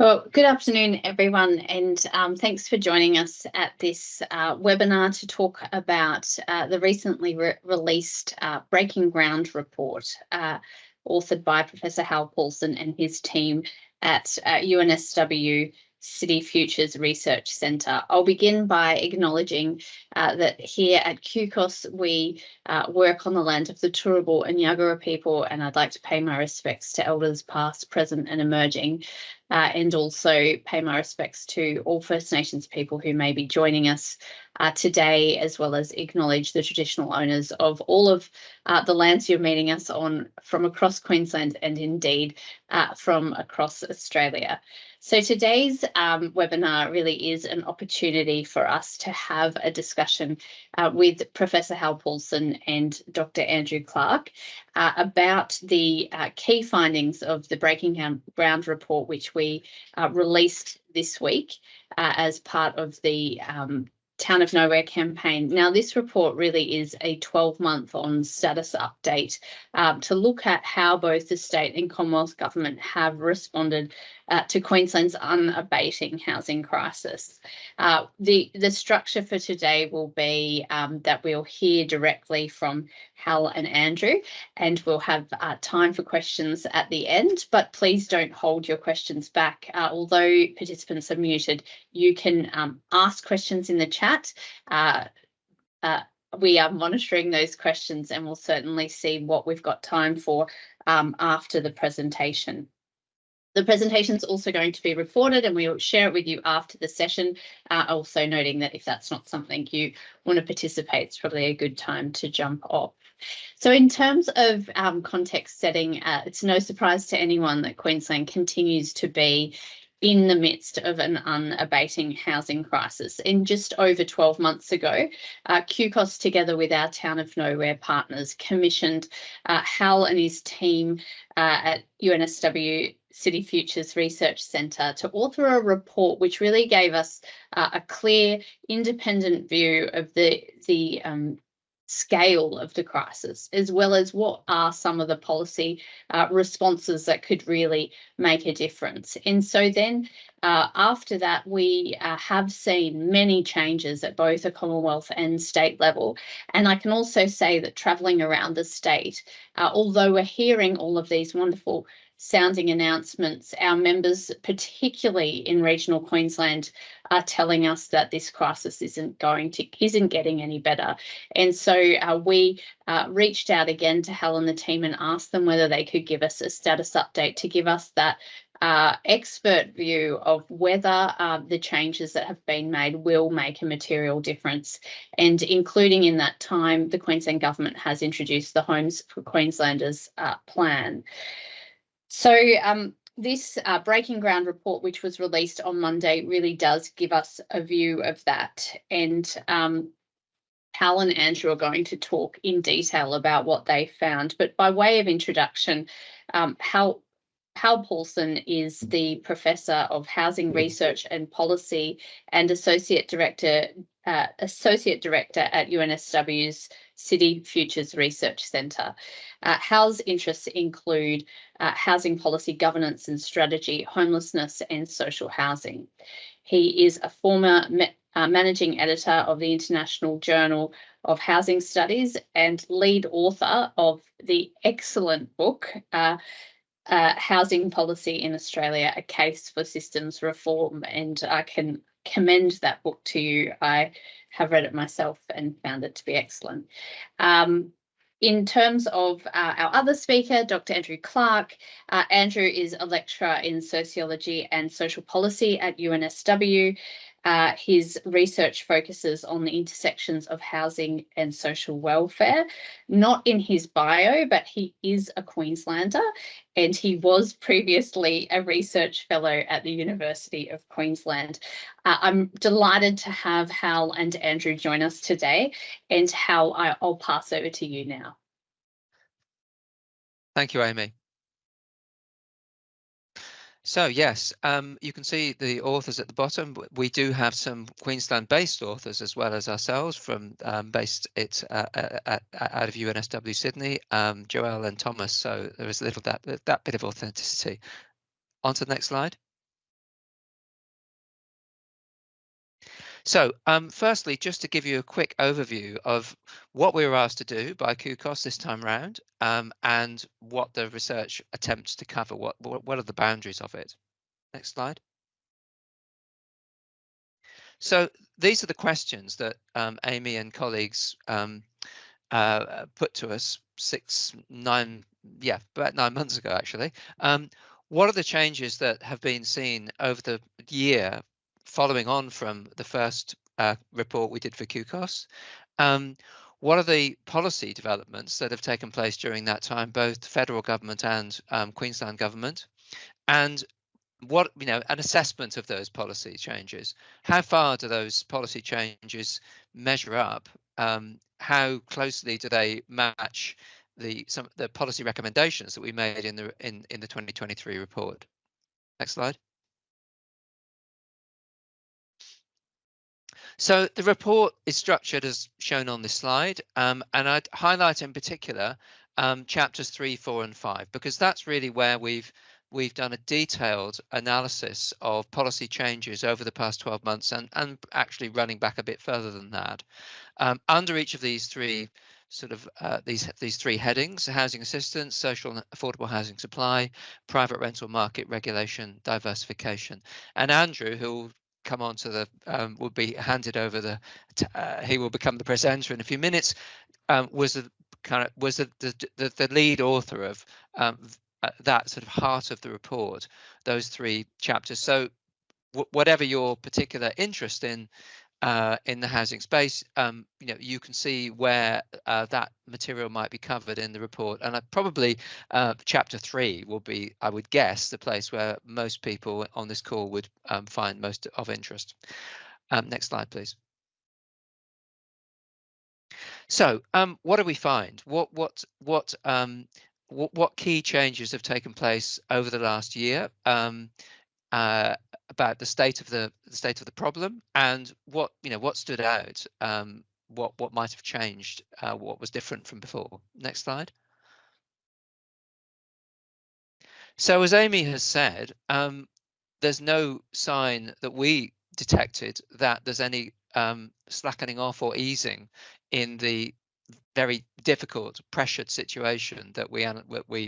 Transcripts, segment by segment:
Well, good afternoon, everyone, and thanks for joining us at this webinar to talk about the recently released Breaking Ground report, authored by Professor Hal Pawson and his team at UNSW City Futures Research Centre. I'll begin by acknowledging that here at QCOSS we work on the land of the Turrbal and Yagara people, and I'd like to pay my respects to elders past, present and emerging. And also pay my respects to all First Nations people who may be joining us today, as well as acknowledge the traditional owners of all of the lands you're meeting us on from across Queensland and indeed from across Australia. So today's webinar really is an opportunity for us to have a discussion with Professor Hal Pawson and Dr. Andrew Clarke about the key findings of the Breaking Ground report, which we released this week as part of the Town of Nowhere campaign. Now, this report really is a 12-month on status update to look at how both the state and Commonwealth government have responded to Queensland's unabating housing crisis. The structure for today will be that we'll hear directly from Hal and Andrew, and we'll have time for questions at the end, but please don't hold your questions back. Although participants are muted, you can ask questions in the chat. We are monitoring those questions and we'll certainly see what we've got time for after the presentation. The presentation is also going to be recorded and we'll share it with you after the session, also noting that if that's not something you want to participate, it's probably a good time to jump off. So in terms of context setting, it's no surprise to anyone that Queensland continues to be in the midst of an unabating housing crisis. And just over 12 months ago, QCOSS, together with our Town of Nowhere partners, commissioned Hal and his team at UNSW City Futures Research Centre to author a report which really gave us a clear, independent view of the scale of the crisis, as well as what are some of the policy responses that could really make a difference. And so then after that, we have seen many changes at both a Commonwealth and state level. And I can also say that travelling around the state, although we're hearing all of these wonderful sounding announcements, our members, particularly in regional Queensland, are telling us that this crisis isn't getting any better. And so we reached out again to Hal and the team and asked them whether they could give us a status update to give us that expert view of whether the changes that have been made will make a material difference. And including in that time, the Queensland government has introduced the Homes for Queenslanders plan. So this Breaking Ground report, which was released on Monday, really does give us a view of that. And Hal and Andrew are going to talk in detail about what they found. But by way of introduction, Hal Pawson is the Professor of Housing Research and Policy and Associate Director at UNSW's City Futures Research Centre. Hal's interests include housing policy governance and strategy, homelessness and social housing. He is a former managing editor of the International Journal of Housing Studies and lead author of the excellent book, Housing Policy in Australia, A Case for Systems Reform, and I can commend that book to you. I have read it myself and found it to be excellent. In terms of our other speaker, Dr. Andrew Clarke, Andrew is a lecturer in sociology and social policy at UNSW. His research focuses on the intersections of housing and social welfare. Not in his bio, but he is a Queenslander and he was previously a research fellow at the University of Queensland. I'm delighted to have Hal and Andrew join us today, and Hal, I'll pass over to you now. Thank you, Amy. So yes, you can see the authors at the bottom. We do have some Queensland-based authors as well as ourselves from based out of UNSW Sydney, Joelle and Thomas. So there is a little that bit of authenticity. On to the next slide. So firstly, just to give you a quick overview of what we were asked to do by QCOSS this time round, and what the research attempts to cover, what are the boundaries of it. Next slide. So these are the questions that Aimee and colleagues put to us about 9 months ago, actually. What are the changes that have been seen over the year following on from the first report we did for QCOSS? What are the policy developments that have taken place during that time, both federal government and Queensland government? And what, an assessment of those policy changes. How far do those policy changes measure up? How closely do they match the policy recommendations that we made in the 2023 report? Next slide. So the report is structured as shown on this slide, and I'd highlight in particular chapters 3, 4, and 5, because that's really where we've done a detailed analysis of policy changes over the past 12 months and actually running back a bit further than that. Under each of these three these three headings: housing assistance, social and affordable housing supply, private rental market regulation, diversification. And Andrew, who'll come on to the will be handed over he will become the presenter in a few minutes, was the lead author of that sort of heart of the report, those three chapters. So whatever your particular interest in the housing space, you can see where that material might be covered in the report. And probably chapter 3 will be, I would guess, the place where most people on this call would find most of interest. Next slide, please. So what do we find? What key changes have taken place over the last year about the state of the problem, and what stood out, what might have changed, what was different from before? Next slide. So as Aimee has said, there's no sign that we detected that there's any slackening off or easing in the very difficult, pressured situation that we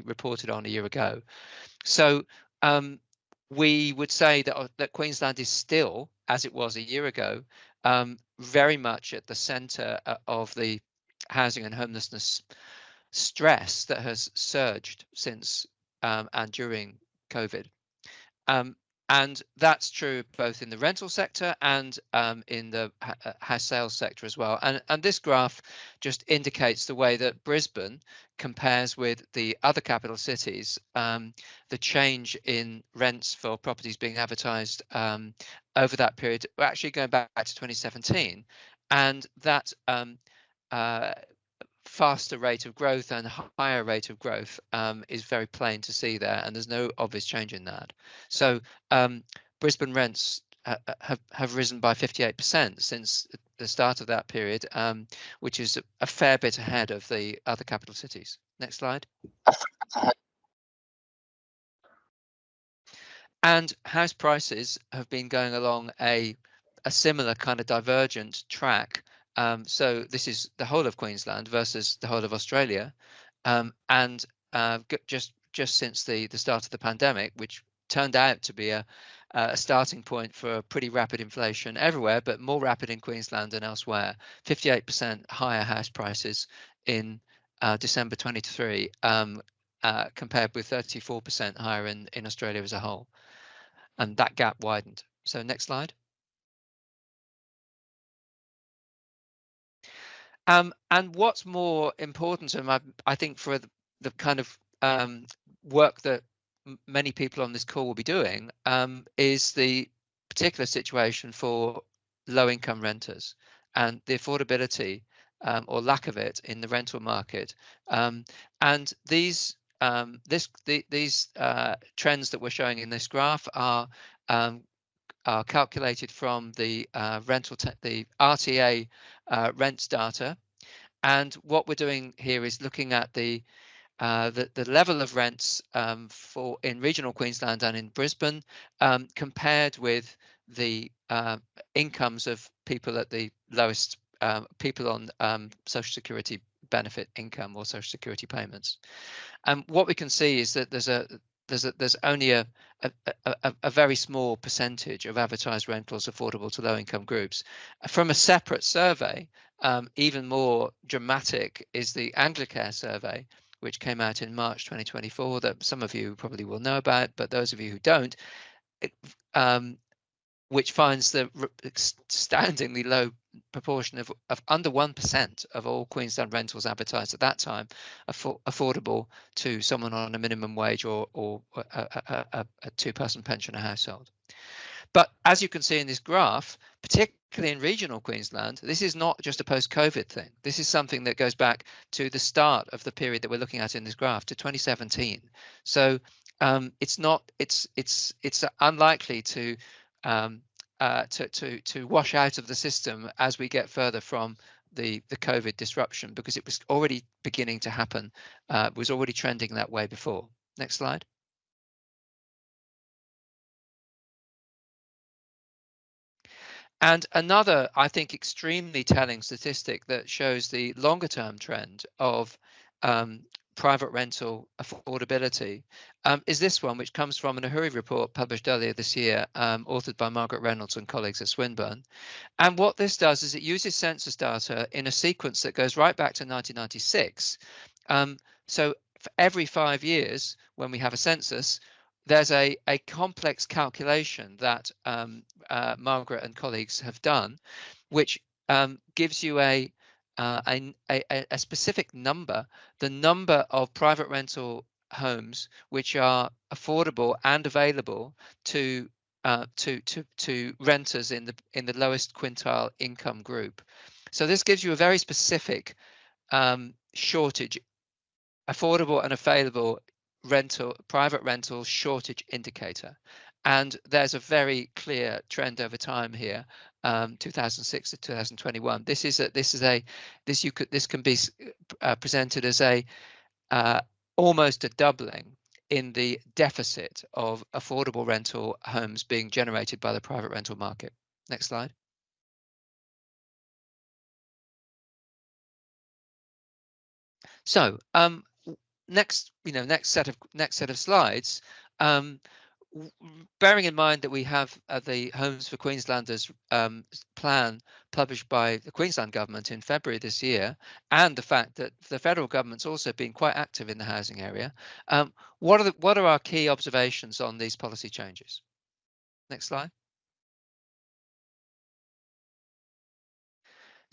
reported on a year ago. So we would say that Queensland is still, as it was a year ago, very much at the centre of the housing and homelessness stress that has surged since and during COVID. And that's true both in the rental sector and in the house sales sector as well. And this graph just indicates the way that Brisbane compares with the other capital cities, the change in rents for properties being advertised over that period, actually going back to 2017. And that faster rate of growth and higher rate of growth is very plain to see there, and there's no obvious change in that. So Brisbane rents have risen by 58% since the start of that period, which is a fair bit ahead of the other capital cities. Next slide. And house prices have been going along a similar kind of divergent track. So this is the whole of Queensland versus the whole of Australia, and just since the start of the pandemic, which turned out to be a starting point for pretty rapid inflation everywhere, but more rapid in Queensland than elsewhere. 58% higher house prices in December 23, compared with 34% higher in Australia as a whole, and that gap widened. So next slide. And what's more important, and I think for the kind of work that many people on this call will be doing, is the particular situation for low-income renters and the affordability or lack of it in the rental market. And these trends that we're showing in this graph are calculated from the the RTA rents data, and what we're doing here is looking at the level of rents in regional Queensland and in Brisbane, compared with the incomes of people at the lowest, people on social security benefit income or social security payments. And what we can see is that there's only a very small percentage of advertised rentals affordable to low income groups. From a separate survey, even more dramatic is the Anglicare survey, which came out in March 2024, that some of you probably will know about, but those of you who don't, which finds the astoundingly low proportion of under 1% of all Queensland rentals advertised at that time affordable to someone on a minimum wage or a two-person pensioner household. But as you can see in this graph, particularly in regional Queensland, this is not just a post-COVID thing. This is something that goes back to the start of the period that we're looking at in this graph, to 2017. So it's unlikely to wash out of the system as we get further from the COVID disruption, because it was already beginning to happen, was already trending that way before. Next slide. And another, I think, extremely telling statistic that shows the longer term trend of private rental affordability is this one, which comes from an Ahuri report published earlier this year, authored by Margaret Reynolds and colleagues at Swinburne. And what this does is it uses census data in a sequence that goes right back to 1996. So for every 5 years, when we have a census, there's a complex calculation that Margaret and colleagues have done, which gives you a specific number, the number of private rental homes which are affordable and available to renters in the lowest quintile income group. So this gives you a very specific shortage, affordable and available private rental shortage indicator. And there's a very clear trend over time here, 2006 to 2021. This can be presented as almost a doubling in the deficit of affordable rental homes being generated by the private rental market. Next slide. So next set of slides. Bearing in mind that we have the Homes for Queenslanders plan published by the Queensland government in February this year, and the fact that the federal government's also been quite active in the housing area, what are our key observations on these policy changes? Next slide.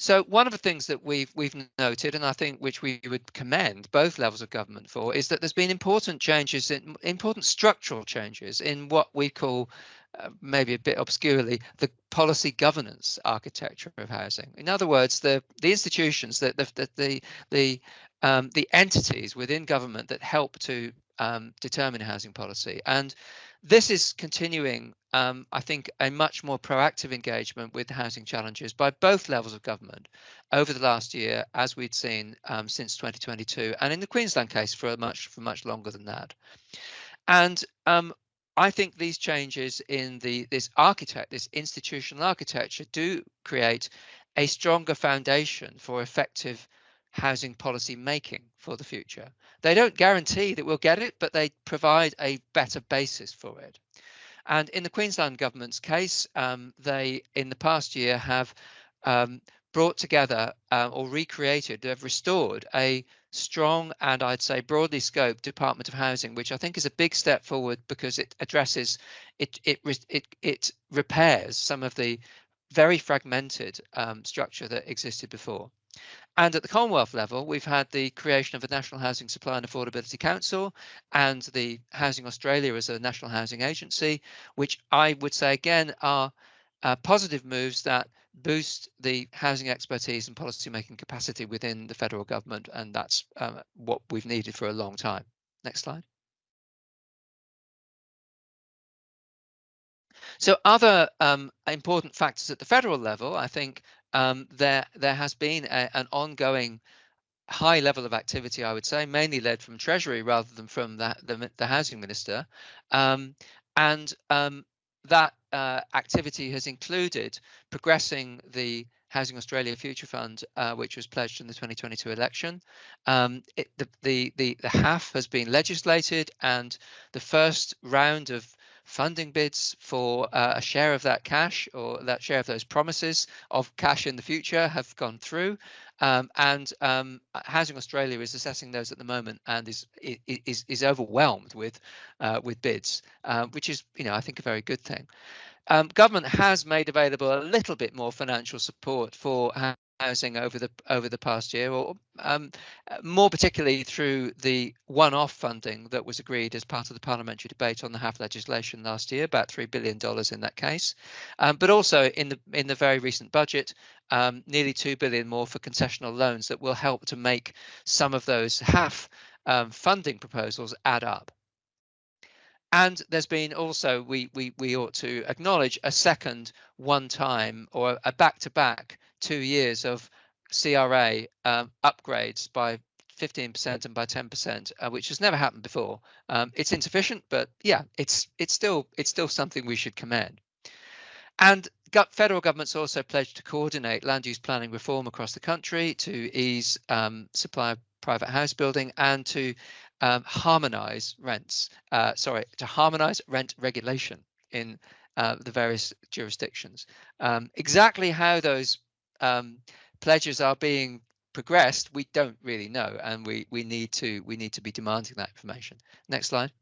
So one of the things that we've noted, and I think which we would commend both levels of government for, is that there's been important changes, important structural changes in what we call, maybe a bit obscurely, the policy governance architecture of housing. In other words, the institutions, the entities within government that help to determine housing policy. And this is continuing, I think, a much more proactive engagement with housing challenges by both levels of government over the last year, as we'd seen since 2022, and in the Queensland case for much longer than that. And I think these changes in this institutional architecture do create a stronger foundation for effective housing policy making for the future. They don't guarantee that we'll get it, but they provide a better basis for it. And in the Queensland government's case, they in the past year have brought together or recreated, they've restored a strong and I'd say broadly scoped Department of Housing, which I think is a big step forward because it addresses, it repairs some of the very fragmented structure that existed before. And at the Commonwealth level, we've had the creation of a National Housing Supply and Affordability Council and the Housing Australia as a national housing agency, which I would say again are positive moves that boost the housing expertise and policy making capacity within the federal government, and that's what we've needed for a long time. Next slide. So other important factors at the federal level, I think there has been an ongoing high level of activity, I would say, mainly led from Treasury rather than from the Housing Minister. And that activity has included progressing the Housing Australia Future Fund, which was pledged in the 2022 election. The HAF has been legislated, and the first round of funding bids for a share of that cash, or that share of those promises of cash in the future, have gone through. Housing Australia is assessing those at the moment and is overwhelmed with bids, which is, I think, a very good thing. Government has made available a little bit more financial support for housing over the past year, or more particularly through the one-off funding that was agreed as part of the parliamentary debate on the HAF legislation last year, about $3 billion in that case, but also in the very recent budget, nearly $2 billion more for concessional loans that will help to make some of those HAF funding proposals add up. And there's been also, we ought to acknowledge, a second one-time, or a back-to-back 2 years of CRA upgrades by 15% and by 10%, which has never happened before. It's insufficient, but yeah, it's still something we should commend. And federal government's also pledged to coordinate land use planning reform across the country to ease supply of private house building, and to harmonise rent regulation in the various jurisdictions. Exactly how those pledges are being progressed, we don't really know, and we need to be demanding that information. Next slide.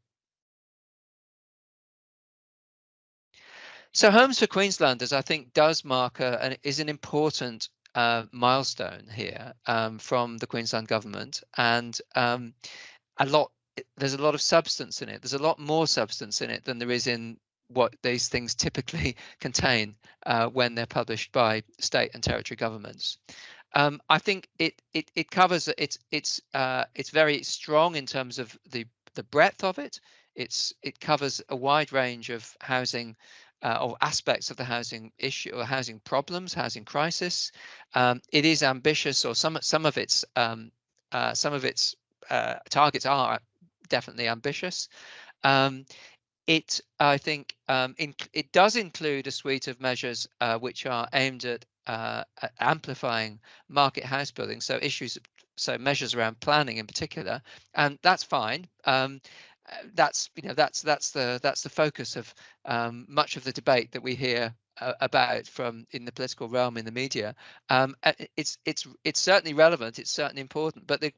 So Homes for Queenslanders, I think, does mark is an important milestone here from the Queensland government, and there's a lot of substance in it. There's a lot more substance in it than there is in what these things typically contain when they're published by state and territory governments. I think it covers it's very strong in terms of the breadth of it. It covers a wide range of housing or aspects of the housing issue, or housing problems, housing crisis. It is ambitious, or some of its targets are definitely ambitious. I think it does include a suite of measures which are aimed at amplifying market house building, so measures around planning in particular, and that's fine. That's the focus of much of the debate that we hear about from in the political realm, in the media. It's certainly relevant, it's certainly important, but the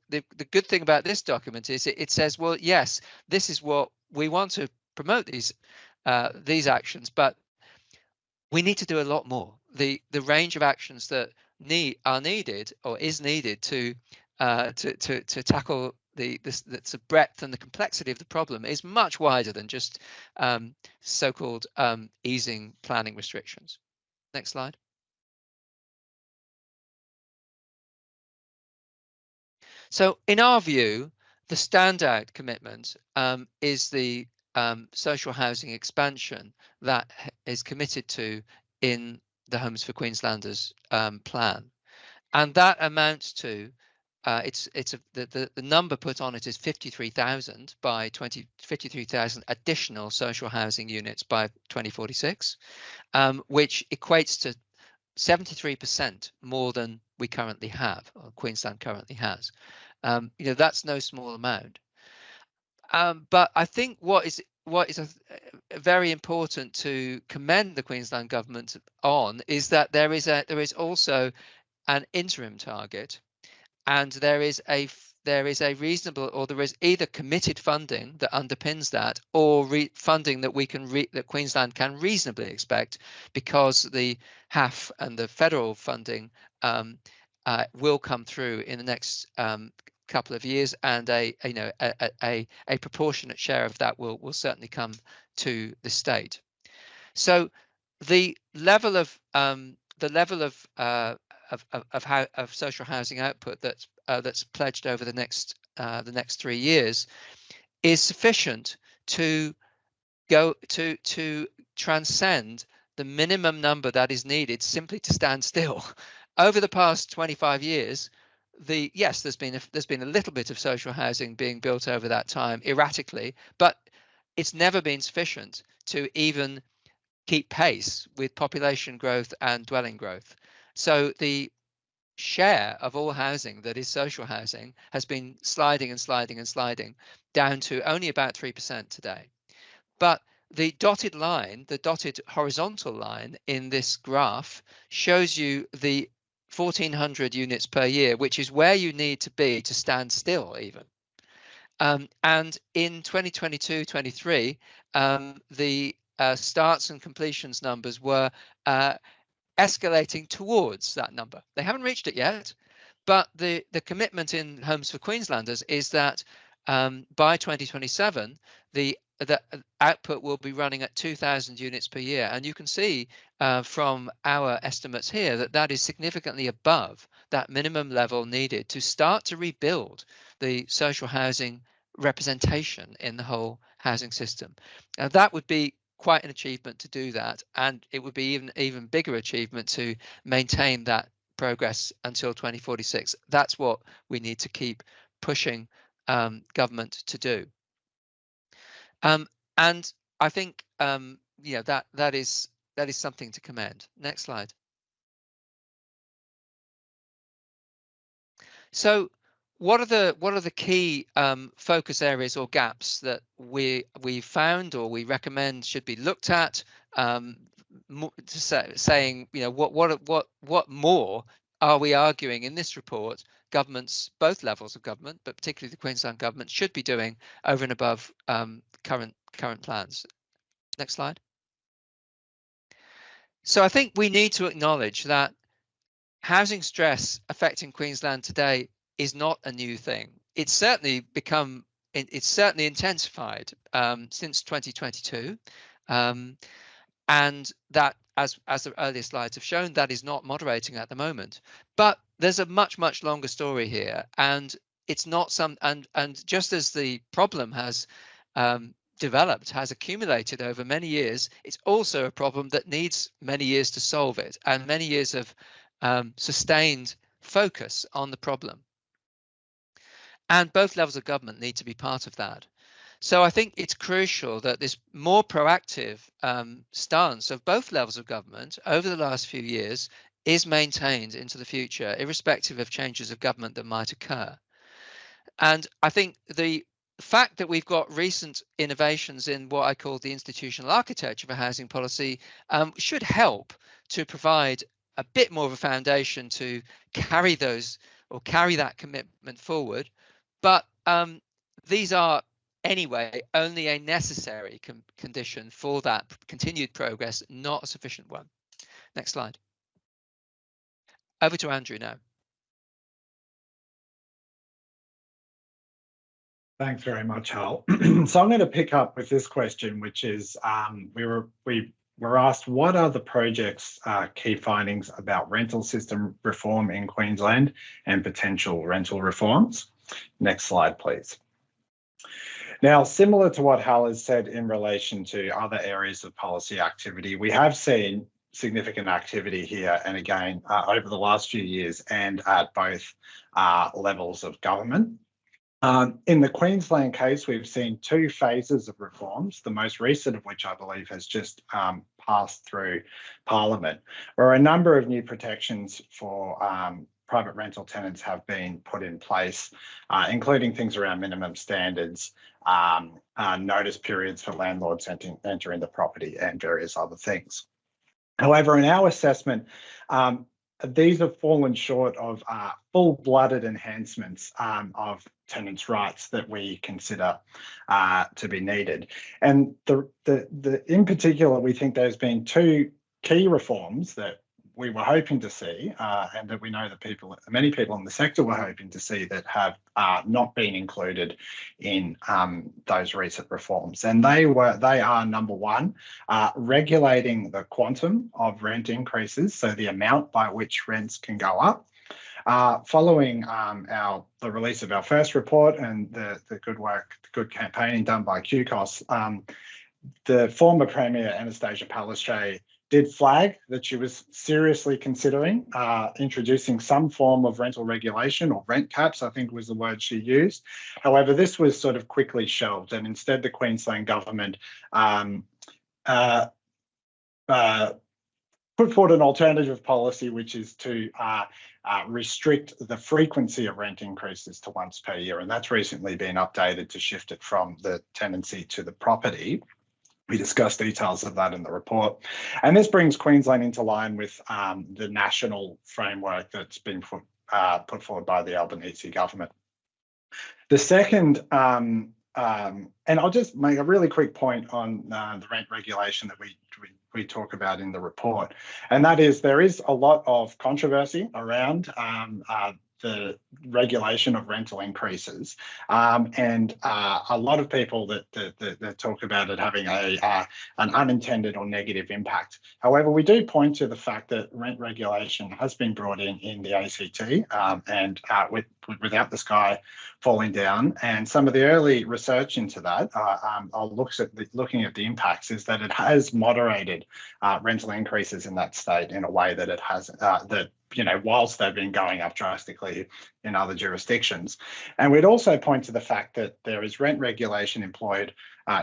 good thing about this document is it says, well, yes, this is what we want to promote, these actions, but we need to do a lot more. The range of actions that are needed, or is needed, to tackle the breadth and the complexity of the problem is much wider than just so-called easing planning restrictions. Next slide. So in our view, the standout commitment is the social housing expansion that is committed to in the Homes for Queenslanders plan, and that amounts to the number put on it is 53,000 53,000 additional social housing units by 2046, which equates to 73% more than we currently have, or Queensland currently has. That's no small amount. But I think what is very important to commend the Queensland government on is that there is also an interim target, and there is a reasonable, or there is either committed funding that underpins that, or funding that that Queensland can reasonably expect, because the HAF and the federal funding will come through in the next couple of years, and a proportionate share of that will certainly come to the state. So the level of social housing output that's pledged over the next 3 years is sufficient to transcend the minimum number that is needed simply to stand still. Over the past 25 years, there's been a little bit of social housing being built over that time, erratically, but it's never been sufficient to even keep pace with population growth and dwelling growth. So the share of all housing that is social housing has been sliding and sliding and sliding down to only about 3% today. But the dotted line, the dotted horizontal line in this graph shows you the 1,400 units per year, which is where you need to be to stand still even. And in 2022-23, the starts and completions numbers were escalating towards that number. They haven't reached it yet, but the commitment in Homes for Queenslanders is that by 2027, the output will be running at 2,000 units per year. And you can see from our estimates here that that is significantly above that minimum level needed to start to rebuild the social housing representation in the whole housing system. Now, that would be quite an achievement to do that, and it would be even bigger achievement to maintain that progress until 2046. That's what we need to keep pushing government to do. And I think that is something to commend. Next slide. So what are the key focus areas or gaps that we found or we recommend should be looked at? Saying, what more are we arguing in this report? Governments, both levels of government, but particularly the Queensland government, should be doing over and above current plans. Next slide. So I think we need to acknowledge that housing stress affecting Queensland today is not a new thing. It's certainly intensified since 2022, and that, as the earlier slides have shown, that is not moderating at the moment. But there's a much longer story here, and it's not and just as the problem has developed, has accumulated over many years, it's also a problem that needs many years to solve it, and many years of sustained focus on the problem. And both levels of government need to be part of that. So I think it's crucial that this more proactive stance of both levels of government over the last few years is maintained into the future, irrespective of changes of government that might occur. And I think the fact that we've got recent innovations in what I call the institutional architecture of a housing policy should help to provide a bit more of a foundation to carry that commitment forward. But these are anyway only a necessary condition for that continued progress, not a sufficient one. Next slide. Over to Andrew now. Thanks very much, Hal. So I'm going to pick up with this question, which is we were asked, what are the project's key findings about rental system reform in Queensland and potential rental reforms? Next slide, please. Now, similar to what Hal has said in relation to other areas of policy activity, we have seen significant activity here, and again, over the last few years and at both levels of government. In the Queensland case, we've seen two phases of reforms, the most recent of which I believe has just passed through Parliament, where a number of new protections for private rental tenants have been put in place, including things around minimum standards, notice periods for landlords entering the property, and various other things. However, in our assessment, these have fallen short of full-blooded enhancements of tenants' rights that we consider to be needed. And in particular, we think there's been two key reforms that we were hoping to see, and that we know that many people in the sector were hoping to see, that have not been included in those recent reforms. And they are, number one, regulating the quantum of rent increases, so the amount by which rents can go up. Following the release of our first report and the good campaigning done by QCOSS, the former Premier Anastasia Palaszczuk did flag that she was seriously considering introducing some form of rental regulation, or rent caps, I think was the word she used. However, this was sort of quickly shelved, and instead the Queensland government put forward an alternative policy, which is to restrict the frequency of rent increases to once per year. And that's recently been updated to shift it from the tenancy to the property. We discussed details of that in the report. And this brings Queensland into line with the national framework that's been put forward by the Albanese government. The second, and I'll just make a really quick point on the rent regulation that we talk about in the report, and that is there is a lot of controversy around the regulation of rental increases, and a lot of people that talk about it having an unintended or negative impact. However, we do point to the fact that rent regulation has been brought in the ACT, and without the sky falling down. And some of the early research into that, looking at the impacts, is that it has moderated rental increases in that state in a way that it has whilst they've been going up drastically in other jurisdictions. And we'd also point to the fact that there is rent regulation employed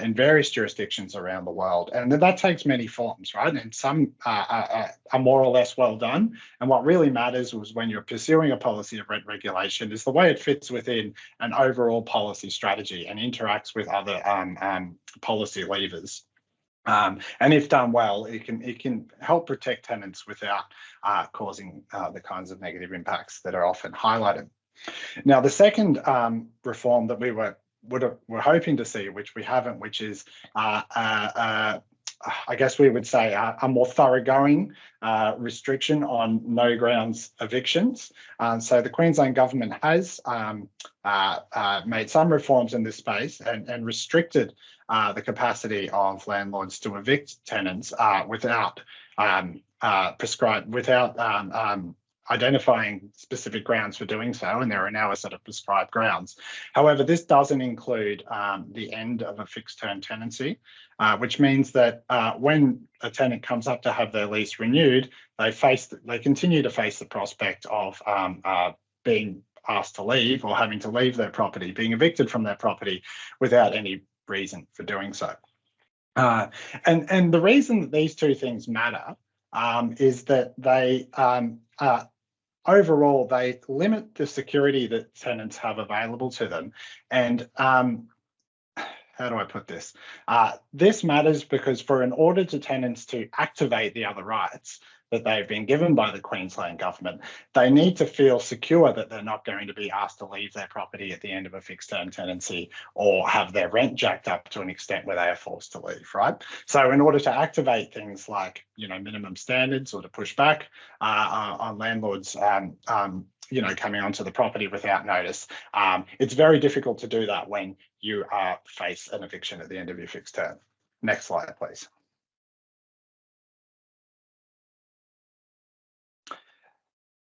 in various jurisdictions around the world, and that takes many forms, right? And some are more or less well done. And what really matters was when you're pursuing a policy of rent regulation is the way it fits within an overall policy strategy and interacts with other policy levers. And if done well, it can help protect tenants without causing the kinds of negative impacts that are often highlighted. Now, the second reform that we were hoping to see, which we haven't, which is I guess we would say a more thoroughgoing restriction on no grounds evictions. So the Queensland government has made some reforms in this space and restricted the capacity of landlords to evict tenants without identifying specific grounds for doing so, and there are now a set of prescribed grounds. However, this doesn't include the end of a fixed term tenancy, which means that when a tenant comes up to have their lease renewed, they continue to face the prospect of being asked to leave or having to leave their property, being evicted from their property without any reason for doing so. And the reason that these two things matter is that they overall, they limit the security that tenants have available to them. And how do I put this? This matters because in order to tenants to activate the other rights that they've been given by the Queensland government, they need to feel secure that they're not going to be asked to leave their property at the end of a fixed term tenancy or have their rent jacked up to an extent where they are forced to leave, right? So in order to activate things like, minimum standards or to push back on landlords, coming onto the property without notice, it's very difficult to do that when you face an eviction at the end of your fixed term. Next slide, please.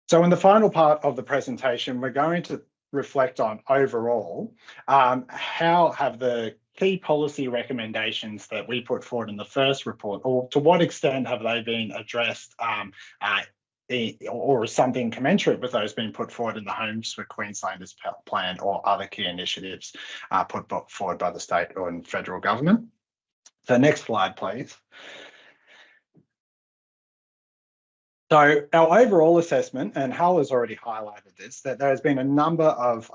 So in the final part of the presentation, we're going to reflect on overall, how have the key policy recommendations that we put forward in the first report, or to what extent have they been addressed or something commensurate with those being put forward in the Homes for Queenslanders plan or other key initiatives put forward by the state and federal government. So next slide, please. So our overall assessment, and Hal has already highlighted this, that there has been a number of,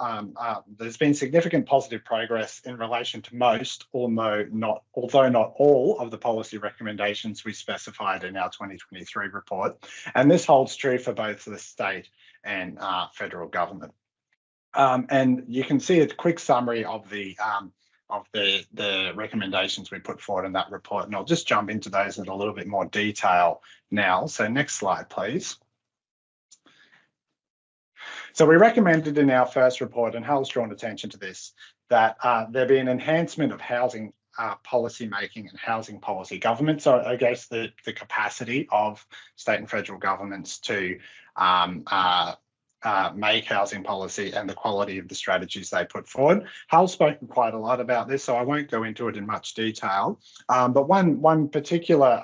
there's been significant positive progress in relation to most, although not all of the policy recommendations we specified in our 2023 report. And this holds true for both the state and federal government. And you can see a quick summary of the recommendations we put forward in that report, and I'll just jump into those in a little bit more detail now. So next slide, please. So we recommended in our first report, and Hal's drawn attention to this, that there be an enhancement of housing policy making and housing policy government. So I guess the capacity of state and federal governments to make housing policy and the quality of the strategies they put forward. Hal's spoken quite a lot about this, so I won't go into it in much detail. But one particular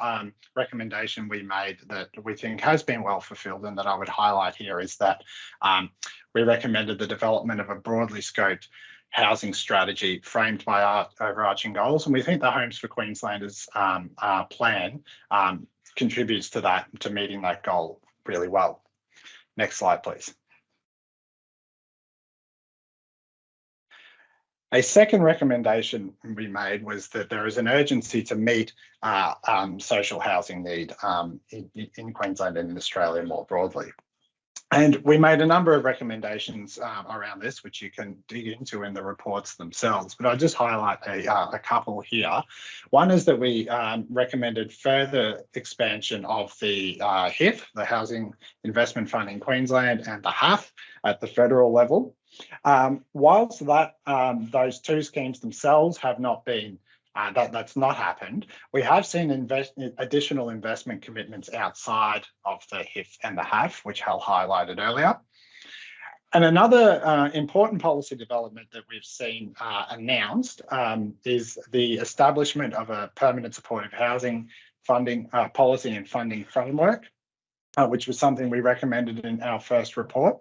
recommendation we made that we think has been well fulfilled and that I would highlight here is that we recommended the development of a broadly scoped housing strategy framed by our overarching goals. And we think the Homes for Queenslanders plan contributes to that, to meeting that goal really well. Next slide, please. A second recommendation we made was that there is an urgency to meet social housing need in Queensland and in Australia more broadly. And we made a number of recommendations around this, which you can dig into in the reports themselves, but I'll just highlight a couple here. One is that we recommended further expansion of the HIF, the Housing Investment Fund in Queensland, and the HAF at the federal level. Whilst those two schemes themselves have not been that's not happened, we have seen additional investment commitments outside of the HIF and the HAF, which Hal highlighted earlier. And another important policy development that we've seen announced is the establishment of a permanent supportive housing funding policy and funding framework, which was something we recommended in our first report.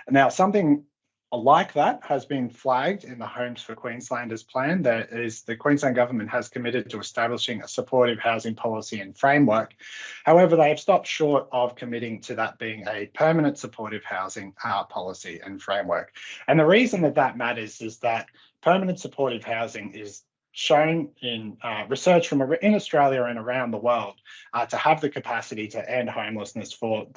Now, something like that has been flagged in the Homes for Queenslanders plan. That is, the Queensland government has committed to establishing a supportive housing policy and framework. However, they have stopped short of committing to that being a permanent supportive housing policy and framework. And the reason that matters is that permanent supportive housing is shown in research from in Australia and around the world to have the capacity to end homelessness for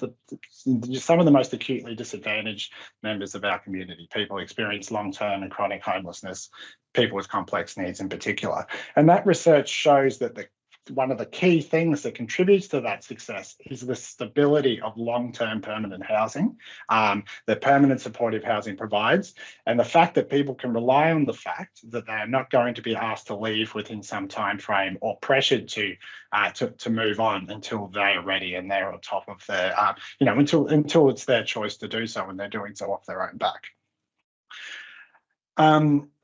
some of the most acutely disadvantaged members of our community, people who experience long-term and chronic homelessness, people with complex needs in particular. And that research shows that one of the key things that contributes to that success is the stability of long-term permanent housing that permanent supportive housing provides, and the fact that people can rely on the fact that they are not going to be asked to leave within some time frame or pressured to move on until they are ready and they're on top of their, until it's their choice to do so and they're doing so off their own back.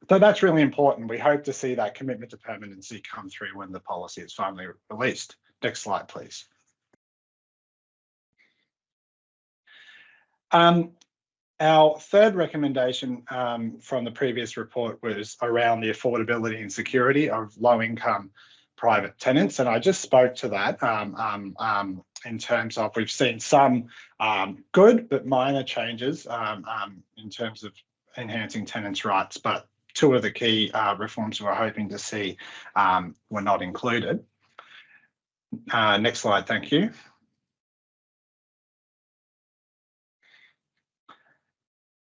So that's really important. We hope to see that commitment to permanency come through when the policy is finally released. Next slide, please. Our third recommendation from the previous report was around the affordability and security of low-income private tenants, and I just spoke to that in terms of we've seen some good but minor changes in terms of enhancing tenants' rights, but two of the key reforms we're hoping to see were not included. Next slide, thank you.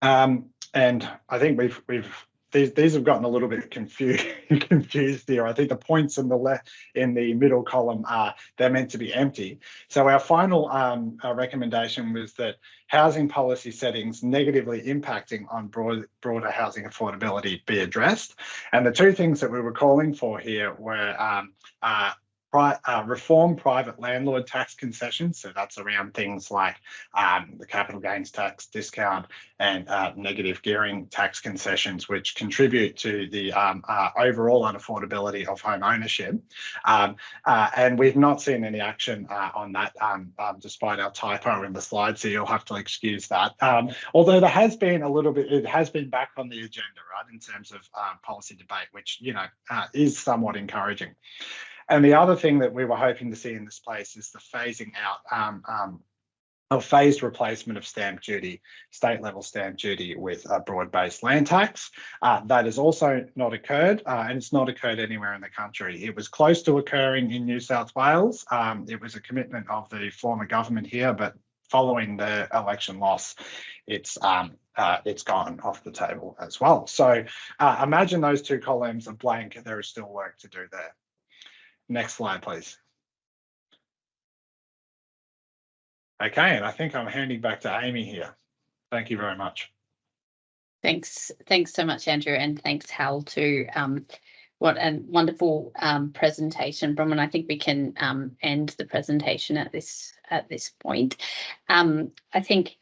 And I think these have gotten a little bit confused here. I think the points in the middle column they're meant to be empty. So our final recommendation was that housing policy settings negatively impacting on broader housing affordability be addressed. And the two things that we were calling for here were reform private landlord tax concessions. So that's around things like the capital gains tax discount and negative gearing tax concessions, which contribute to the overall unaffordability of home ownership. And we've not seen any action on that, despite our typo in the slide, so you'll have to excuse that. Although there has been a little bit, it has been back on the agenda, right, in terms of policy debate, which, is somewhat encouraging. And the other thing that we were hoping to see in this place is the phasing out of phased replacement of stamp duty, state level stamp duty with a broad-based land tax. That has also not occurred, and it's not occurred anywhere in the country. It was close to occurring in New South Wales. It was a commitment of the former government here, but following the election loss, it's gone off the table as well. So imagine those two columns are blank. There is still work to do there. Next slide, please. Okay, and I think I'm handing back to Aimee here. Thank you very much. Thanks so much, Andrew, and thanks, Hal, too. What a wonderful presentation, Bronwyn. I think we can end the presentation at this point. I think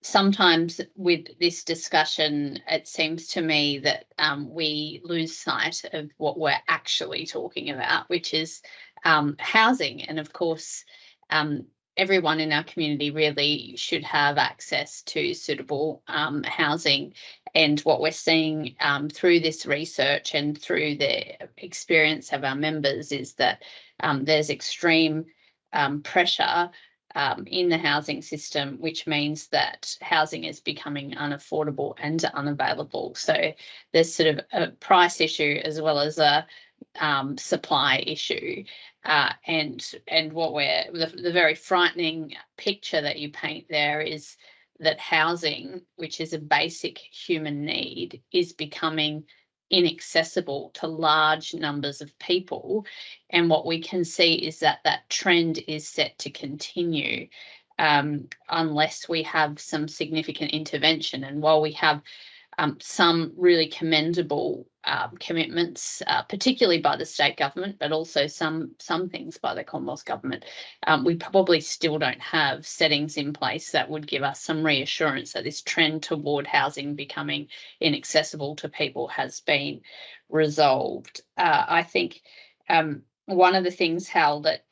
sometimes with this discussion, it seems to me that we lose sight of what we're actually talking about, which is housing. And of course, everyone in our community really should have access to suitable housing. And what we're seeing through this research and through the experience of our members is that there's extreme pressure in the housing system, which means that housing is becoming unaffordable and unavailable. So there's sort of a price issue as well as a supply issue. And what the very frightening picture that you paint there is that housing, which is a basic human need, is becoming inaccessible to large numbers of people. And what we can see is that trend is set to continue unless we have some significant intervention. And while we have some really commendable commitments, particularly by the state government, but also some things by the Commonwealth government, we probably still don't have settings in place that would give us some reassurance that this trend toward housing becoming inaccessible to people has been resolved. I think one of the things, Hal, that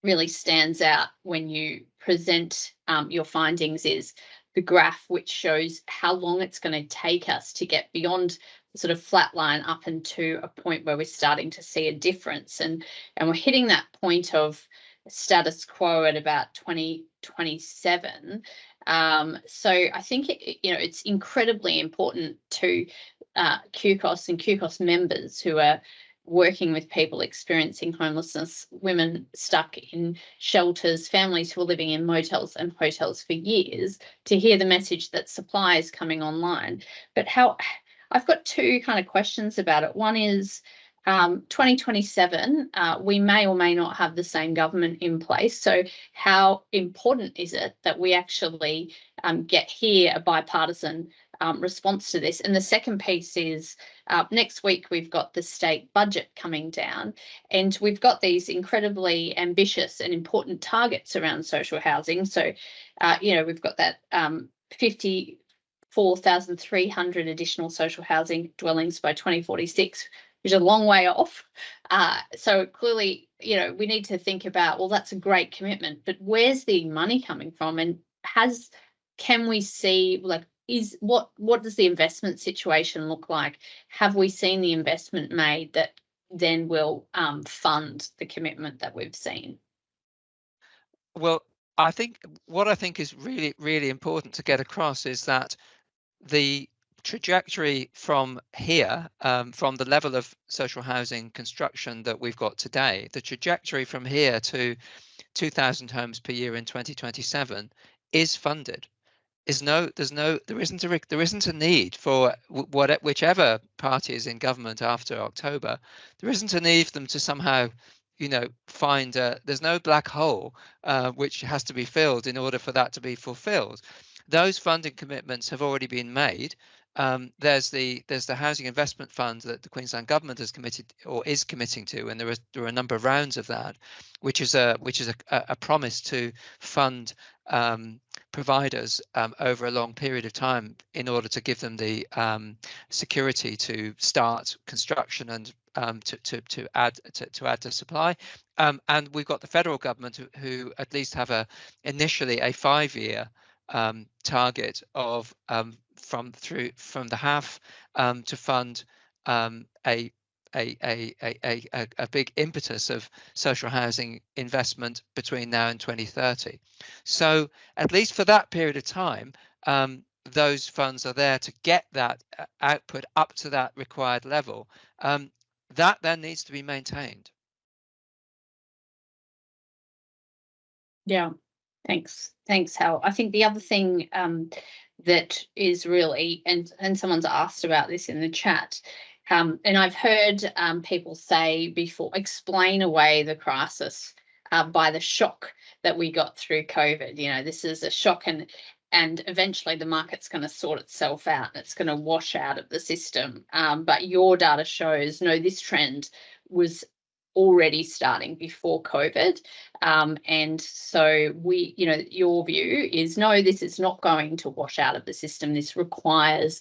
really stands out when you present your findings is the graph, which shows how long it's going to take us to get beyond the sort of flat line up into a point where we're starting to see a difference. And we're hitting that point of status quo at about 2027. So I think it's incredibly important to QCOSS and QCOSS members who are working with people experiencing homelessness, women stuck in shelters, families who are living in motels and hotels for years, to hear the message that supply is coming online. But I've got two kind of questions about it. One is 2027, we may or may not have the same government in place. So how important is it that we actually get here a bipartisan response to this? And the second piece is next week we've got the state budget coming down, and we've got these incredibly ambitious and important targets around social housing. So, we've got that 54,300 additional social housing dwellings by 2046, which is a long way off. So clearly, we need to think about, well, that's a great commitment, but where's the money coming from? And can we see, like, what does the investment situation look like? Have we seen the investment made that then will fund the commitment that we've seen? Well, I think is really, really important to get across is that the trajectory from here, from the level of social housing construction that we've got today, the trajectory from here to 2,000 homes per year in 2027 is funded. There isn't a need for whichever party is in government after October. There isn't a need for them to somehow, find there's no black hole which has to be filled in order for that to be fulfilled. Those funding commitments have already been made. There's the Housing Investment Fund that the Queensland government has committed or is committing to, and there are a number of rounds of that, which is a promise to fund providers over a long period of time in order to give them the security to start construction and to add to supply. And we've got the federal government who at least have initially a 5-year target of from the half to fund a big impetus of social housing investment between now and 2030. So at least for that period of time, those funds are there to get that output up to that required level. That then needs to be maintained. Yeah, thanks, Hal. I think the other thing that is really, and someone's asked about this in the chat, and I've heard people say before, explain away the crisis by the shock that we got through COVID. This is a shock, and eventually the market's going to sort itself out and it's going to wash out of the system. But your data shows, no, this trend was already starting before COVID. And so your view is, no, this is not going to wash out of the system. This requires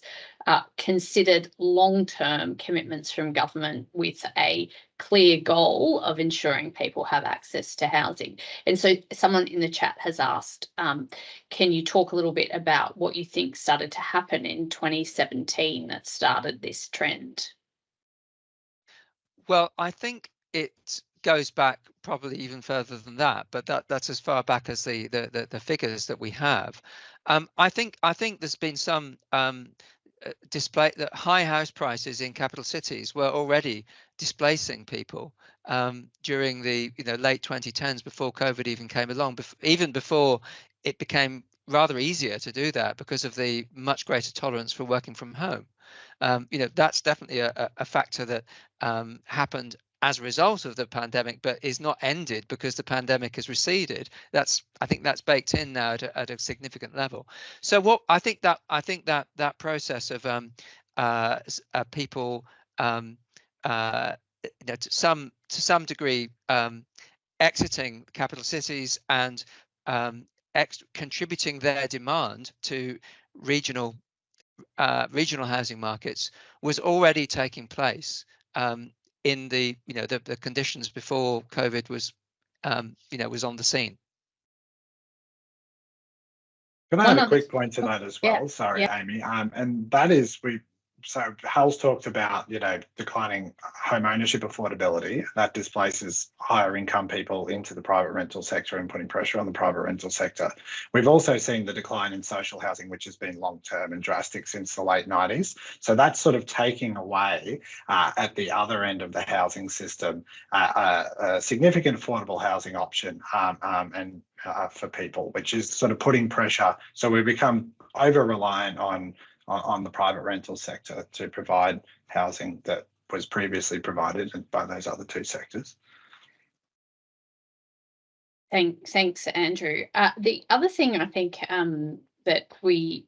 considered long-term commitments from government with a clear goal of ensuring people have access to housing. And so someone in the chat has asked, can you talk a little bit about what you think started to happen in 2017 that started this trend? Well, I think it goes back probably even further than that, but that's as far back as the figures that we have. I think there's been some display that high house prices in capital cities were already displacing people during the late 2010s, before COVID even came along, even before it became rather easier to do that because of the much greater tolerance for working from home. That's definitely a factor that happened as a result of the pandemic, but is not ended because the pandemic has receded. I think that's baked in now at a significant level. So what I think that process of people to some degree exiting capital cities and contributing their demand to regional housing markets was already taking place in the conditions before COVID was was on the scene. Can I add a quick point to that as well? Sorry, Amy. And that is so Hal's talked about, declining home ownership affordability. That displaces higher income people into the private rental sector and putting pressure on the private rental sector. We've also seen the decline in social housing, which has been long-term and drastic since the late 90s. So that's sort of taking away at the other end of the housing system a significant affordable housing option and for people, which is sort of putting pressure. So we become over-reliant on the private rental sector to provide housing that was previously provided by those other two sectors. Thanks, Andrew. The other thing I think that we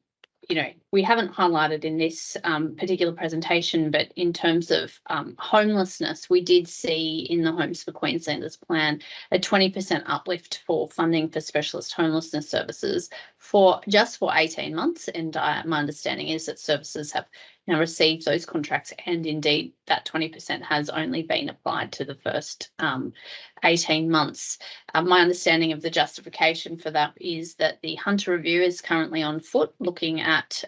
haven't highlighted in this particular presentation, but in terms of homelessness, we did see in the Homes for Queenslanders plan a 20% uplift for funding for specialist homelessness services for 18 months. And my understanding is that services have now received those contracts, and indeed that 20% has only been applied to the first 18 months. My understanding of the justification for that is that the Hunter Review is currently on foot, looking at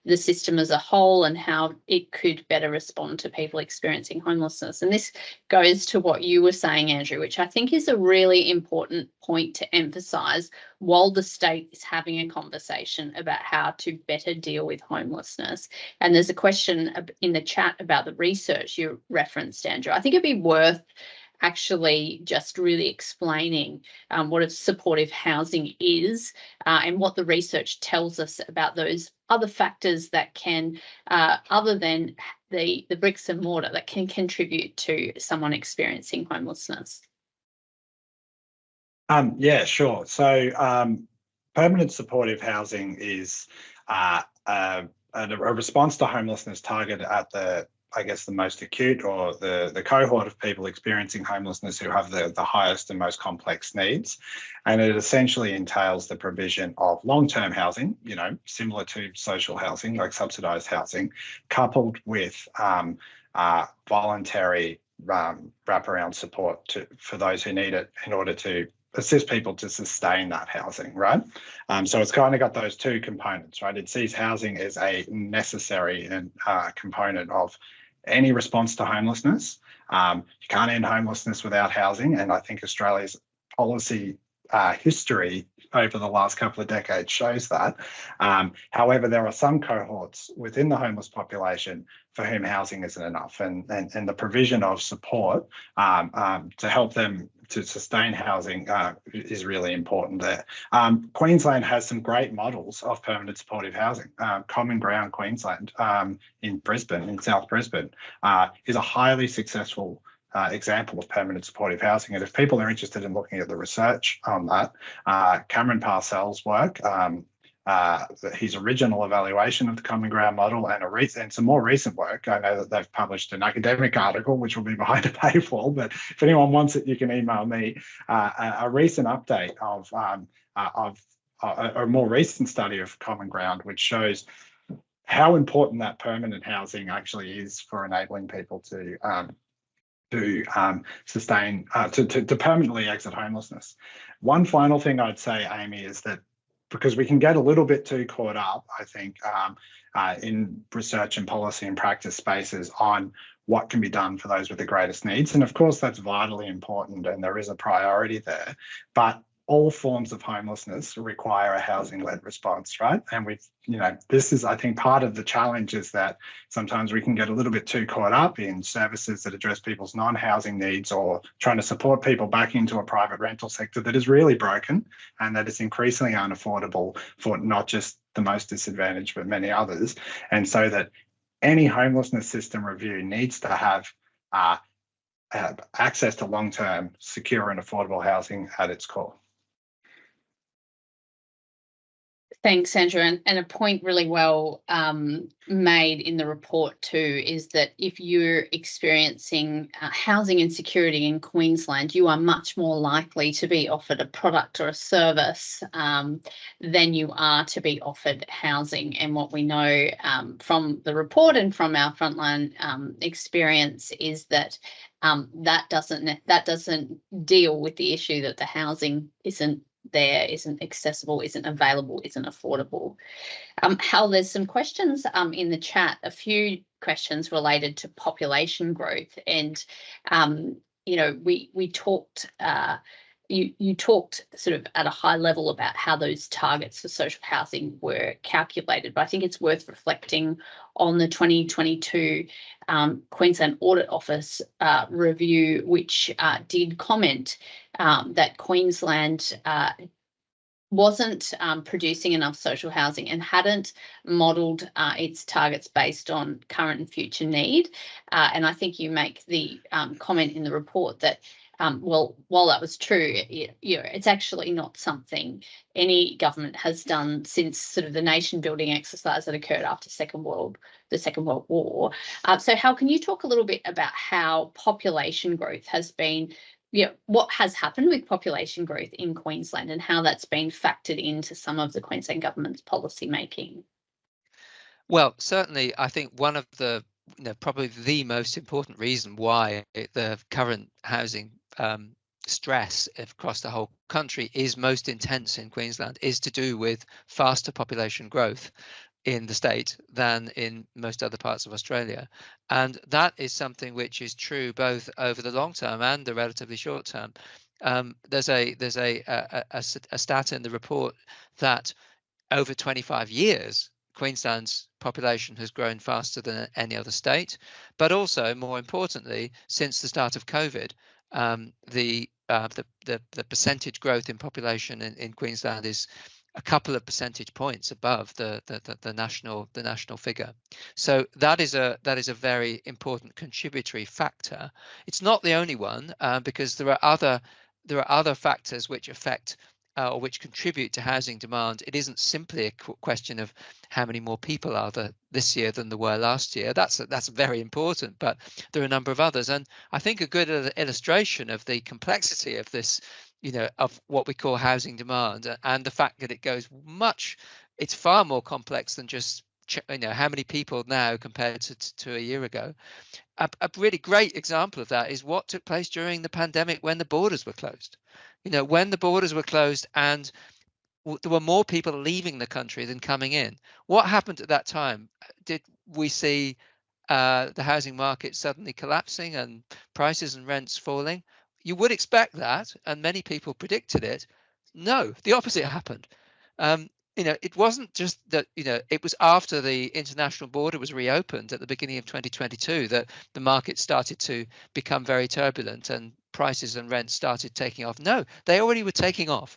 the system as a whole and how it could better respond to people experiencing homelessness. And this goes to what you were saying, Andrew, which I think is a really important point to emphasise while the state is having a conversation about how to better deal with homelessness. And there's a question in the chat about the research you referenced, Andrew. I think it'd be worth actually just really explaining what a supportive housing is and what the research tells us about those other factors that can, other than the bricks and mortar, that can contribute to someone experiencing homelessness. Yeah, sure. So permanent supportive housing is a response to homelessness targeted at the most acute, or the cohort of people experiencing homelessness who have the highest and most complex needs. And it essentially entails the provision of long-term housing, similar to social housing, like subsidised housing, coupled with voluntary wraparound support for those who need it in order to assist people to sustain that housing, right? So it's kind of got those two components, right? It sees housing as a necessary and component of any response to homelessness. You can't end homelessness without housing, and I think Australia's policy history over the last couple of decades shows that. However, there are some cohorts within the homeless population for whom housing isn't enough, and the provision of support to help them to sustain housing is really important there. Queensland has some great models of permanent supportive housing. Common Ground Queensland in Brisbane, in South Brisbane, is a highly successful example of permanent supportive housing. And if people are interested in looking at the research on that, Cameron Parcell's work, his original evaluation of the Common Ground model, and some more recent work. I know that they've published an academic article, which will be behind a paywall, but if anyone wants it, you can email me. A recent update of a more recent study of Common Ground, which shows how important that permanent housing actually is for enabling people to to sustain, to permanently exit homelessness. One final thing I'd say, Amy, is that because we can get a little bit too caught up, I think, in research and policy and practice spaces on what can be done for those with the greatest needs. And of course, that's vitally important and there is a priority there. But all forms of homelessness require a housing-led response, right? And we've, this is, I think, part of the challenge is that sometimes we can get a little bit too caught up in services that address people's non-housing needs or trying to support people back into a private rental sector that is really broken and that is increasingly unaffordable for not just the most disadvantaged, but many others. And so that any homelessness system review needs to have access to long-term, secure and affordable housing at its core. Thanks, Andrew. And a point really well made in the report too is that if you're experiencing housing insecurity in Queensland, you are much more likely to be offered a product or a service than you are to be offered housing. And what we know from the report and from our frontline experience is that that doesn't deal with the issue that the housing isn't there, isn't accessible, isn't available, isn't affordable. Hal, there's some questions in the chat, a few questions related to population growth. And, we talked, you talked sort of at a high level about how those targets for social housing were calculated, but I think it's worth reflecting on the 2022 Queensland Audit Office review, which did comment that Queensland wasn't producing enough social housing and hadn't modelled its targets based on current and future need. And I think you make the comment in the report that well, while that was true, it's actually not something any government has done since sort of the nation building exercise that occurred after the Second World War. So Hal, can you talk a little bit about how population growth has been, what has happened with population growth in Queensland and how that's been factored into some of the Queensland government's policy making? Well, certainly, I think one of the probably the most important reason why the current housing stress across the whole country is most intense in Queensland is to do with faster population growth in the state than in most other parts of Australia. And that is something which is true both over the long term and the relatively short term. There's a stat in the report that over 25 years, Queensland's population has grown faster than any other state, but also more importantly, since the start of COVID, the percentage growth in population in Queensland is a couple of percentage points above the national figure. So that is a very important contributory factor. It's not the only one because there are other factors which affect or which contribute to housing demand. It isn't simply a question of how many more people are there this year than there were last year. That's very important, but there are a number of others. And I think a good illustration of the complexity of this, of what we call housing demand and the fact that it's far more complex than just how many people now compared to a year ago. A really great example of that is what took place during the pandemic when the borders were closed. When the borders were closed and there were more people leaving the country than coming in. What happened at that time? Did we see the housing market suddenly collapsing and prices and rents falling? You would expect that, and many people predicted it. No, the opposite happened. It wasn't just that, it was after the international border was reopened at the beginning of 2022 that the market started to become very turbulent and prices and rents started taking off. No, they already were taking off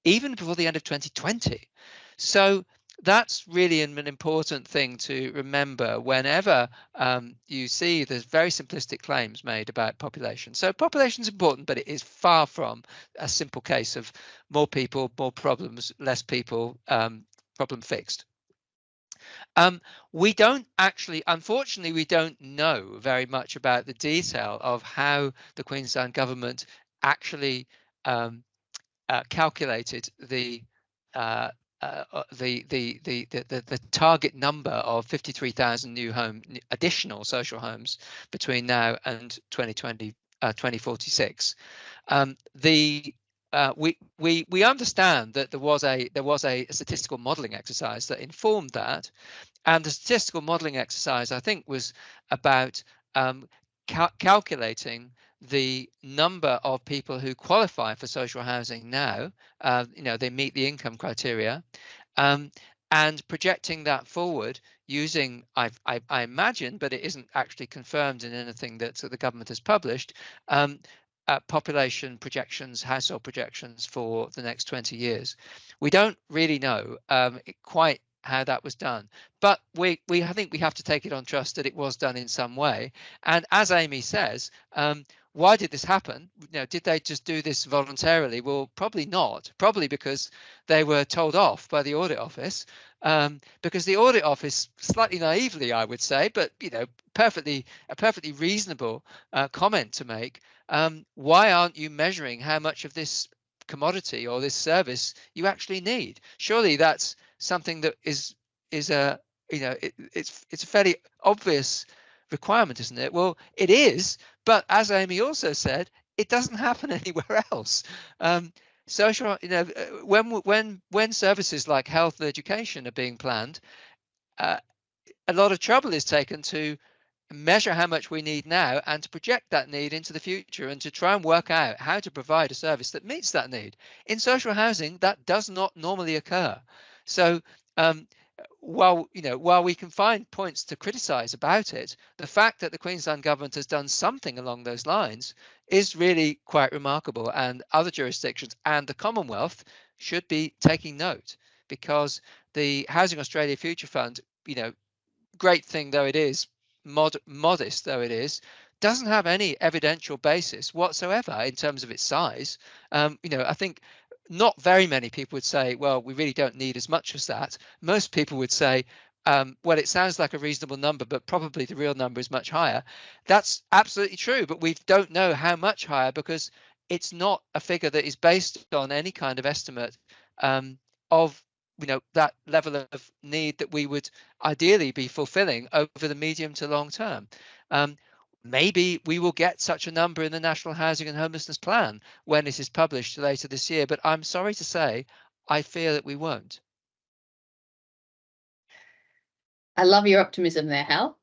even before the end of 2020. So that's really an important thing to remember whenever you see there's very simplistic claims made about population. So population is important, but it is far from a simple case of more people, more problems, less people, problem fixed. Unfortunately, we don't know very much about the detail of how the Queensland government actually calculated the the target number of 53,000 new additional social homes between now and 2046. We understand that there was a statistical modelling exercise that informed that, and the statistical modelling exercise, I think, was about calculating the number of people who qualify for social housing now. They meet the income criteria, and projecting that forward using, I imagine, but it isn't actually confirmed in anything that the government has published, population projections, household projections for the next 20 years. We don't really know quite how that was done, but I think we have to take it on trust that it was done in some way. And as Aimee says, why did this happen? Did they just do this voluntarily? Well, probably not. Probably because they were told off by the audit office, because the audit office, slightly naively, I would say, but a perfectly reasonable comment to make. Why aren't you measuring how much of this commodity or this service you actually need? Surely that's something that is a it's a fairly obvious requirement, isn't it? Well, it is, but as Aimee also said, it doesn't happen anywhere else. Social, when services like health and education are being planned, a lot of trouble is taken to measure how much we need now and to project that need into the future and to try and work out how to provide a service that meets that need. In social housing, that does not normally occur. So while we can find points to criticise about it, the fact that the Queensland government has done something along those lines is really quite remarkable, and other jurisdictions and the Commonwealth should be taking note, because the Housing Australia Future Fund, great thing though it is, modest though it is, doesn't have any evidential basis whatsoever in terms of its size. I think not very many people would say, well, we really don't need as much as that. Most people would say, well, it sounds like a reasonable number, but probably the real number is much higher. That's absolutely true, but we don't know how much higher, because it's not a figure that is based on any kind of estimate of that level of need that we would ideally be fulfilling over the medium to long term. Maybe we will get such a number in the National Housing and Homelessness Plan when it is published later this year, but I'm sorry to say, I fear that we won't. I love your optimism there, Hal.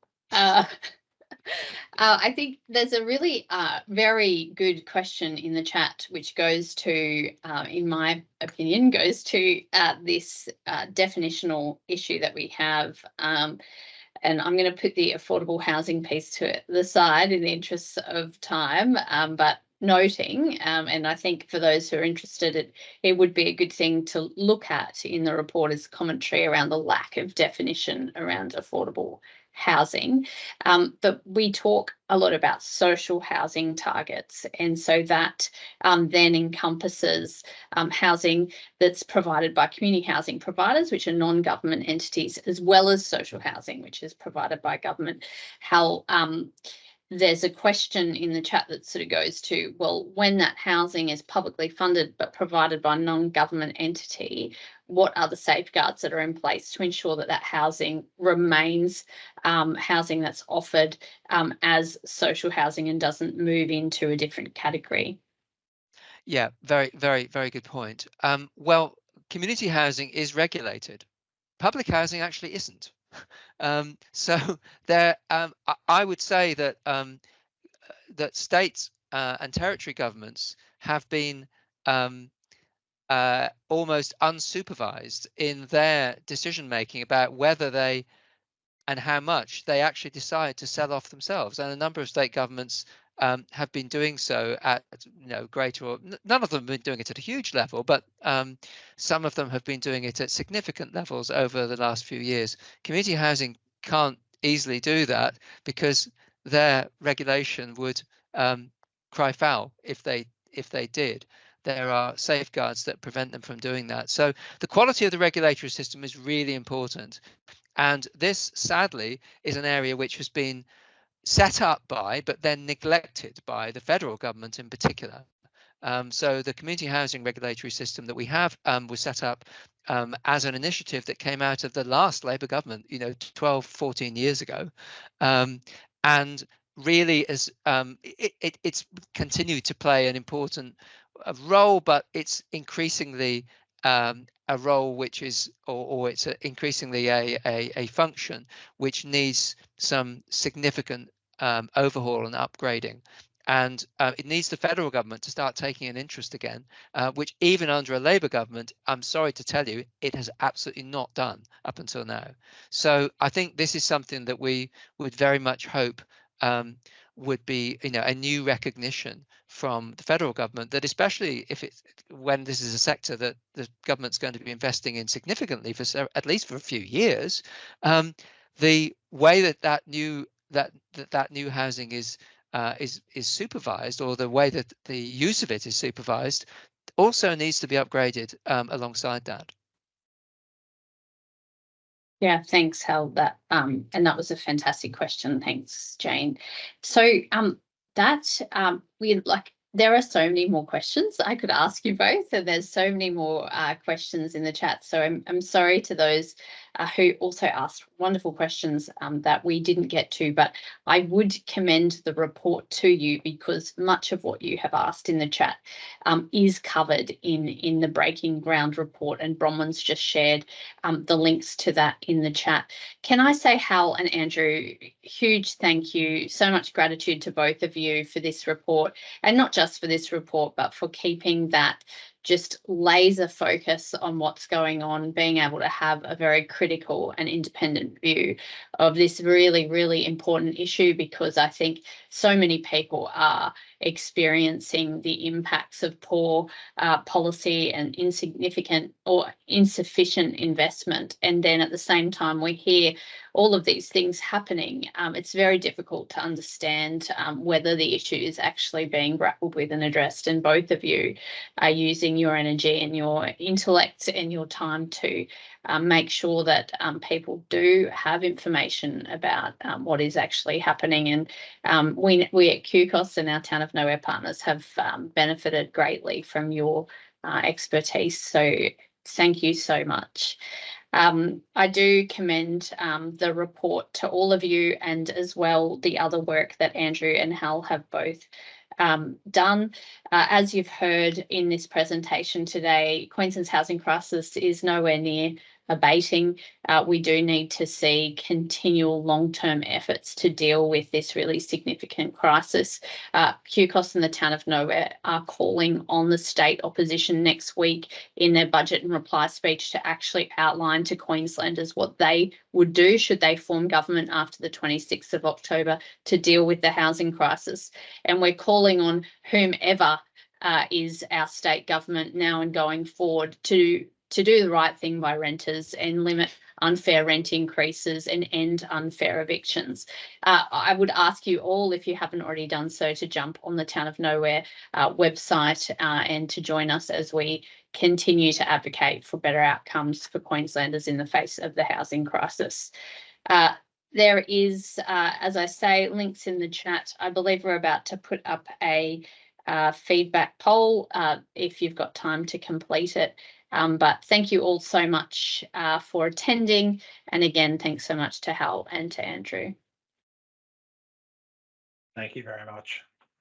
I think there's a really very good question in the chat, which goes to, in my opinion, goes to this definitional issue that we have. And I'm going to put the affordable housing piece to the side in the interests of time, but noting, and I think for those who are interested, it would be a good thing to look at in the reporter's commentary around the lack of definition around affordable housing. But we talk a lot about social housing targets, and so that then encompasses housing that's provided by community housing providers, which are non-government entities, as well as social housing, which is provided by government. How there's a question in the chat that sort of goes to, well, when that housing is publicly funded but provided by a non-government entity, what are the safeguards that are in place to ensure that that housing remains housing that's offered as social housing and doesn't move into a different category? Yeah, very, very, very good point. Well, community housing is regulated. Public housing actually isn't. So there, I would say that that states and territory governments have been almost unsupervised in their decision making about whether they and how much they actually decide to sell off themselves, and a number of state governments have been doing so at greater, or none of them have been doing it at a huge level, but some of them have been doing it at significant levels over the last few years. Community housing can't easily do that because their regulation would cry foul if they did. There are safeguards that prevent them from doing that. So the quality of the regulatory system is really important. And this, sadly, is an area which has been set up by, but then neglected by the federal government in particular. So the community housing regulatory system that we have was set up as an initiative that came out of the last Labour government, 12, 14 years ago, and really as it's continued to play an important role, but it's increasingly a role which is, or it's increasingly a function which needs some significant overhaul and upgrading. And it needs the federal government to start taking an interest again, which even under a Labour government, I'm sorry to tell you, it has absolutely not done up until now. So I think this is something that we would very much hope would be, a new recognition from the federal government, that especially when this is a sector that the government's going to be investing in significantly for at least for a few years, the way that new housing is supervised, or the way that the use of it is supervised, also needs to be upgraded alongside that. Yeah, thanks, Hal. And that was a fantastic question. Thanks, Jane. So there are so many more questions I could ask you both, and there's so many more questions in the chat. So I'm sorry to those who also asked wonderful questions that we didn't get to, but I would commend the report to you, because much of what you have asked in the chat is covered in the Breaking Ground report, and Bronwyn's just shared the links to that in the chat. Can I say, Hal and Andrew, huge thank you, so much gratitude to both of you for this report, and not just for this report, but for keeping that just laser focus on what's going on, being able to have a very critical and independent view of this really, really important issue, because I think so many people are experiencing the impacts of poor policy and insignificant or insufficient investment. And then at the same time, we hear all of these things happening. It's very difficult to understand whether the issue is actually being grappled with and addressed. And both of you are using your energy and your intellect and your time to make sure that people do have information about what is actually happening. And we at QCOSS and our Town of Nowhere partners have benefited greatly from your expertise. So thank you so much. I do commend the report to all of you, and as well the other work that Andrew and Hal have both done. As you've heard in this presentation today, Queensland's housing crisis is nowhere near abating. We do need to see continual long-term efforts to deal with this really significant crisis. QCOSS and the Town of Nowhere are calling on the state opposition next week in their budget and reply speech to actually outline to Queenslanders what they would do should they form government after the 26th of October to deal with the housing crisis. And we're calling on whomever is our state government now and going forward to do the right thing by renters and limit unfair rent increases and end unfair evictions. I would ask you all, if you haven't already done so, to jump on the Town of Nowhere website and to join us as we continue to advocate for better outcomes for Queenslanders in the face of the housing crisis. There is, as I say, links in the chat. I believe we're about to put up a feedback poll if you've got time to complete it. But thank you all so much for attending. And again, thanks so much to Hal and to Andrew. Thank you very much.